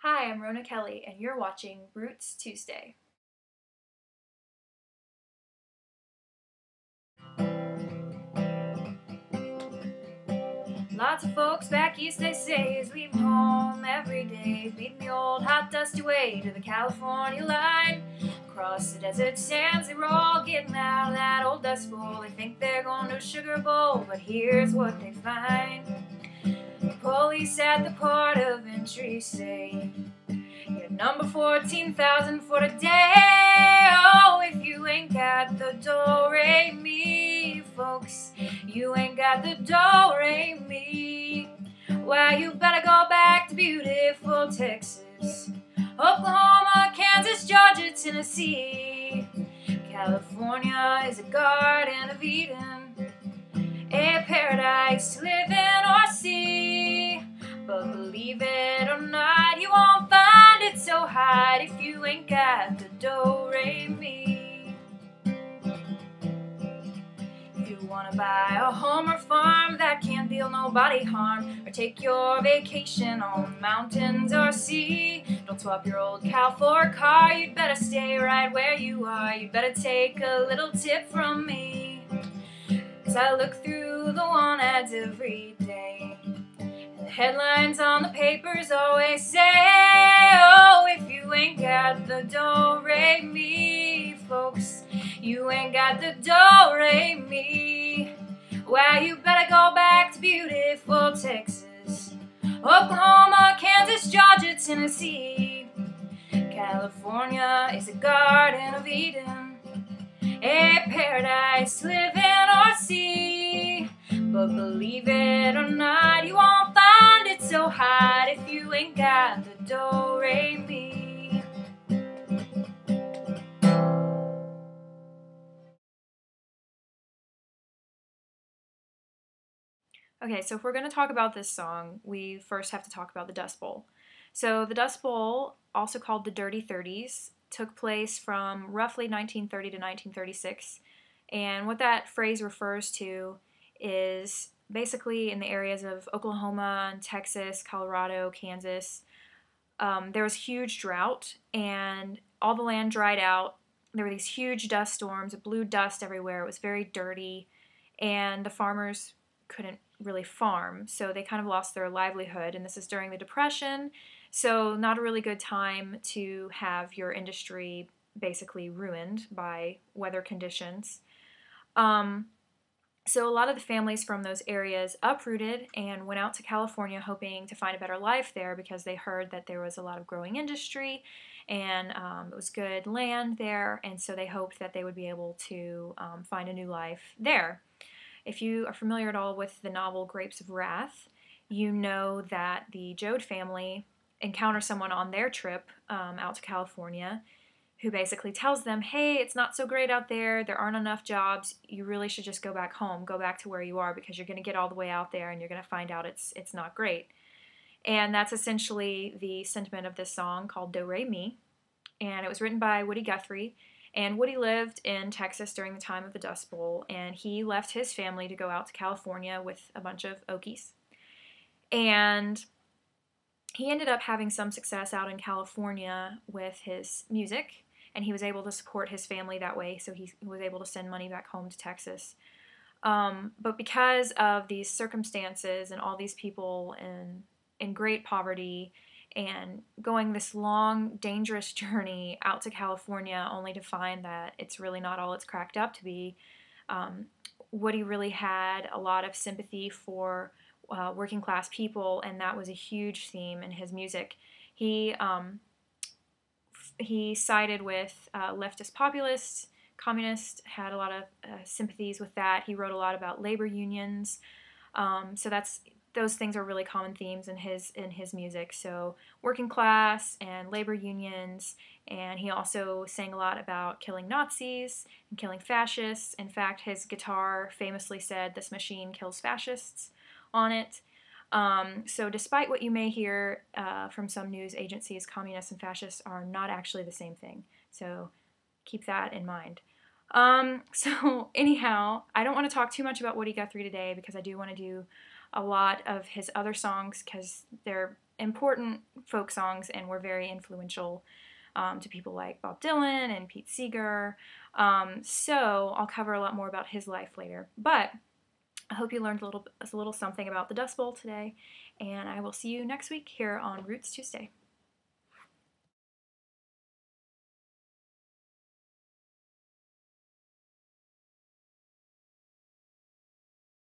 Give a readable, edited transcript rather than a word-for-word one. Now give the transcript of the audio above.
Hi, I'm Rona Kelly, and you're watching Roots Tuesday. Lots of folks back east, they say, is leaving home every day, beating the old hot dusty way to the California line. Across the desert sands, they're all getting out of that old dust bowl. They think they're going to a sugar bowl, but here's what they find. The police at the port of entry say, you're number 14,000 for today. Oh, if you ain't got the do-re-mi, folks, you ain't got the do-re-mi. Well, you better go back to beautiful Texas, Oklahoma, Kansas, Georgia, Tennessee. California is a garden of Eden, a paradise to live in or see. But believe it or not, you won't find it so hot if you ain't got the do-re-mi. If you wanna buy a home or farm that can't deal nobody harm, or take your vacation on mountains or sea, don't swap your old cow for a car, you'd better stay right where you are. You'd better take a little tip from me, 'cause I look through the want ads every day. The headlines on the papers always say, oh, if you ain't got the do-re-mi, folks, you ain't got the do-re-mi. Well, you better go back to beautiful Texas, Oklahoma, Kansas, Georgia, Tennessee. California is a garden of Eden, a paradise to live in or see. But believe it or not, you won't find it so hot if you ain't got the do-re-mi. Okay, so if we're going to talk about this song, we first have to talk about the Dust Bowl. So the Dust Bowl, also called the Dirty Thirties, took place from roughly 1930 to 1936. And what that phrase refers to is basically in the areas of Oklahoma, Texas, Colorado, Kansas. There was huge drought, and all the land dried out. There were these huge dust storms. It blew dust everywhere. It was very dirty, and the farmers couldn't really farm, so they kind of lost their livelihood. And this is during the Depression, so not a really good time to have your industry basically ruined by weather conditions. So a lot of the families from those areas uprooted and went out to California hoping to find a better life there because they heard that there was a lot of growing industry and it was good land there, and so they hoped that they would be able to find a new life there. If you are familiar at all with the novel Grapes of Wrath, you know that the Joad family encounter someone on their trip out to California who basically tells them, hey, it's not so great out there, there aren't enough jobs, you really should just go back home, go back to where you are, because you're going to get all the way out there and you're going to find out it's not great. And that's essentially the sentiment of this song called Do Re Mi, and it was written by Woody Guthrie. And Woody lived in Texas during the time of the Dust Bowl, and he left his family to go out to California with a bunch of Okies. And he ended up having some success out in California with his music, and he was able to support his family that way, so he was able to send money back home to Texas. But because of these circumstances and all these people in great poverty and going this long, dangerous journey out to California only to find that it's really not all it's cracked up to be, Woody really had a lot of sympathy for working class people, and that was a huge theme in his music. He sided with leftist populists, communists, had a lot of sympathies with that. He wrote a lot about labor unions. So those things are really common themes in his music. So working class and labor unions, and he also sang a lot about killing Nazis and killing fascists. In fact, his guitar famously said, "This machine kills fascists," on it. So despite what you may hear from some news agencies, communists and fascists are not actually the same thing. So keep that in mind. So anyhow, I don't want to talk too much about Woody Guthrie today because I do want to do a lot of his other songs because they're important folk songs and were very influential to people like Bob Dylan and Pete Seeger. So I'll cover a lot more about his life later. But I hope you learned a little something about the Dust Bowl today, and I will see you next week here on Roots Tuesday.